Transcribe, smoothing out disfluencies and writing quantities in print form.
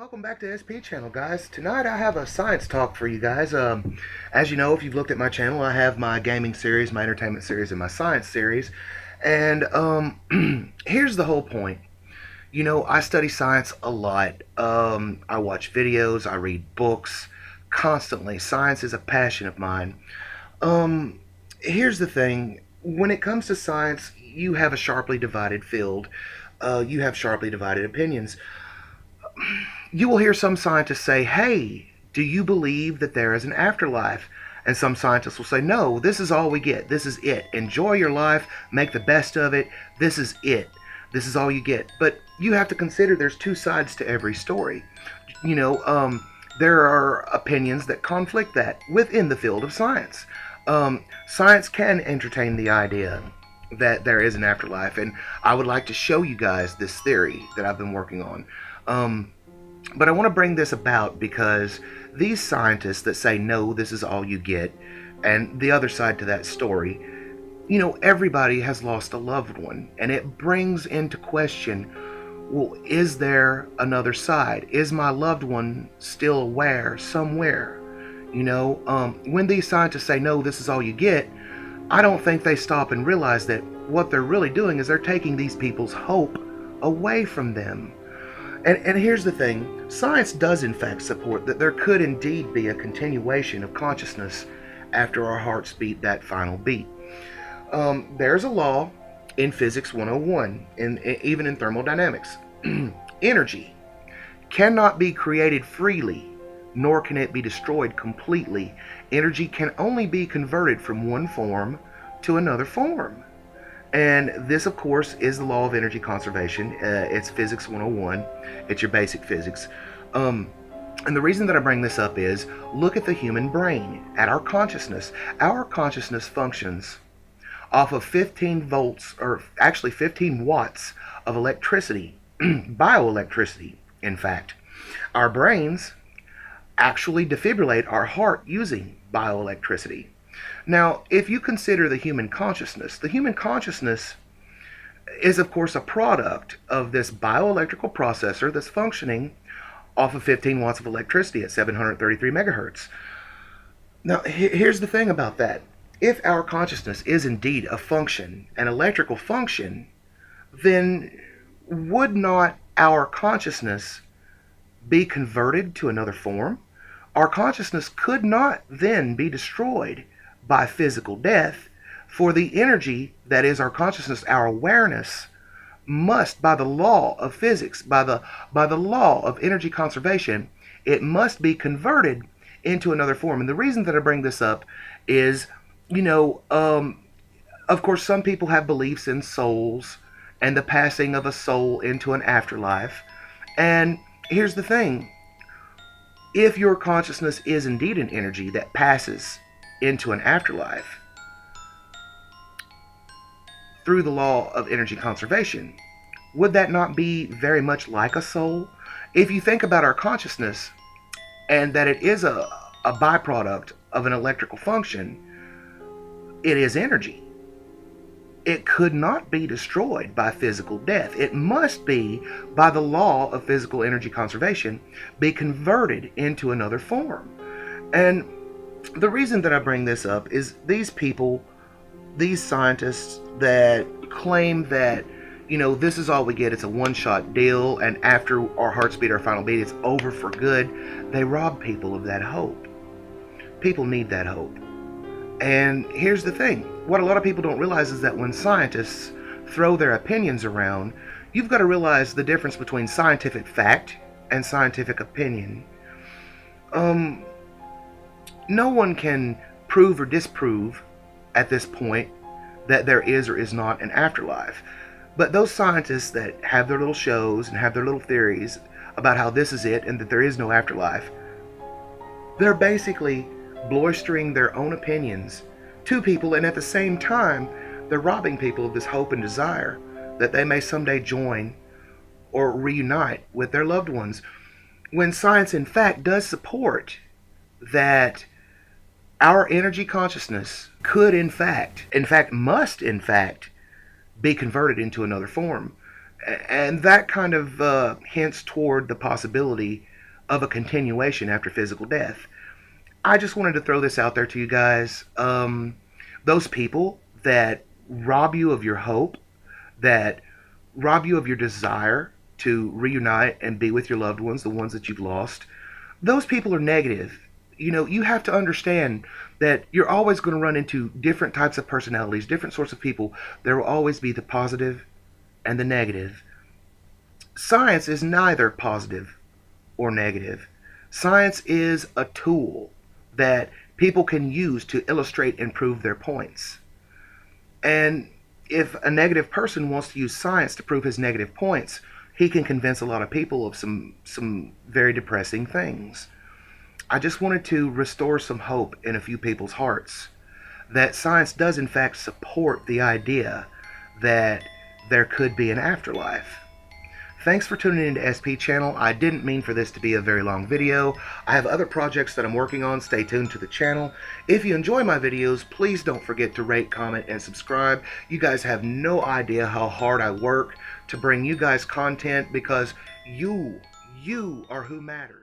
welcome back to SP.Channel, guys. Tonight I have a science talk for you guys. As you know, if you've looked at my channel, I have my gaming series, my entertainment series, and my science series. And here's the whole point. You know, I study science a lot. I watch videos, I read books constantly. Science is a passion of mine. Um, Here's the thing. When it comes to science, you have a sharply divided field. You have sharply divided opinions. You will hear some scientists say, hey, do you believe that there is an afterlife? And some scientists will say, no, this is all we get. This is it. Enjoy your life. Make the best of it. This is it. This is all you get. But you have to consider there's two sides to every story. You know, there are opinions that conflict that within the field of science. Science can entertain the idea that there is an afterlife, and I would like to show you guys this theory that I've been working on. But I want to bring this about because these scientists that say, no, this is all you get, and the other side to that story, you know, everybody has lost a loved one, and it brings into question, well, is there another side? Is my loved one still aware somewhere? You know, when these scientists say, no, this is all you get, I don't think they stop and realize that what they're really doing is they're taking these people's hope away from them. And here's the thing, science does in fact support that there could indeed be a continuation of consciousness after our hearts beat that final beat. There's a law in Physics 101, even in thermodynamics. Energy cannot be created freely, nor can it be destroyed completely. Energy can only be converted from one form to another form. And this, of course, is the law of energy conservation. It's Physics 101. It's your basic physics. And the reason that I bring this up is, look at the human brain, at our consciousness. Our consciousness functions off of 15 volts, or actually 15 watts of electricity, bioelectricity, in fact. Our brains actually defibrillate our heart using bioelectricity. Now, if you consider the human consciousness is, of course, a product of this bioelectrical processor that's functioning off of 15 watts of electricity at 733 megahertz. Now, here's the thing about that. If our consciousness is indeed a function, an electrical function, then would not our consciousness be converted to another form? Our consciousness could not then be destroyed by physical death, for the energy that is our consciousness, our awareness, must, by the law of physics, by the law of energy conservation, it must be converted into another form. And the reason that I bring this up is, you know, of course, some people have beliefs in souls and the passing of a soul into an afterlife. And here's the thing. If your consciousness is indeed an energy that passes into an afterlife through the law of energy conservation, would that not be very much like a soul? If you think about our consciousness and that it is a byproduct of an electrical function, it is energy. It could not be destroyed by physical death. It must be, by the law of physical energy conservation, be converted into another form. And the reason that I bring this up is these people, these scientists that claim that, you know, this is all we get, it's a one-shot deal, and after our hearts beat our final beat, it's over for good, they rob people of that hope. People need that hope. And here's the thing. What a lot of people don't realize is that when scientists throw their opinions around, you've got to realize the difference between scientific fact and scientific opinion. No one can prove or disprove at this point that there is or is not an afterlife. But those scientists that have their little shows and have their little theories about how this is it and that there is no afterlife, they're basically blustering their own opinions to people, and at the same time they're robbing people of this hope and desire that they may someday join or reunite with their loved ones, when science in fact does support that our energy consciousness could in fact must in fact be converted into another form. And that kind of hints toward the possibility of a continuation after physical death. I just wanted to throw this out there to you guys. Those people that rob you of your hope, that rob you of your desire to reunite and be with your loved ones, the ones that you've lost, those people are negative. You have to understand that you're always going to run into different types of personalities, different sorts of people. There will always be the positive and the negative. Science is neither positive or negative. Science is a tool that people can use to illustrate and prove their points. And if a negative person wants to use science to prove his negative points, he can convince a lot of people of some very depressing things. I just wanted to restore some hope in a few people's hearts that science does in fact support the idea that there could be an afterlife. Thanks for tuning into SP.Channel. I didn't mean for this to be a very long video. I have other projects that I'm working on. Stay tuned to the channel. If you enjoy my videos, please don't forget to rate, comment, and subscribe. You guys have no idea how hard I work to bring you guys content because you are who matters.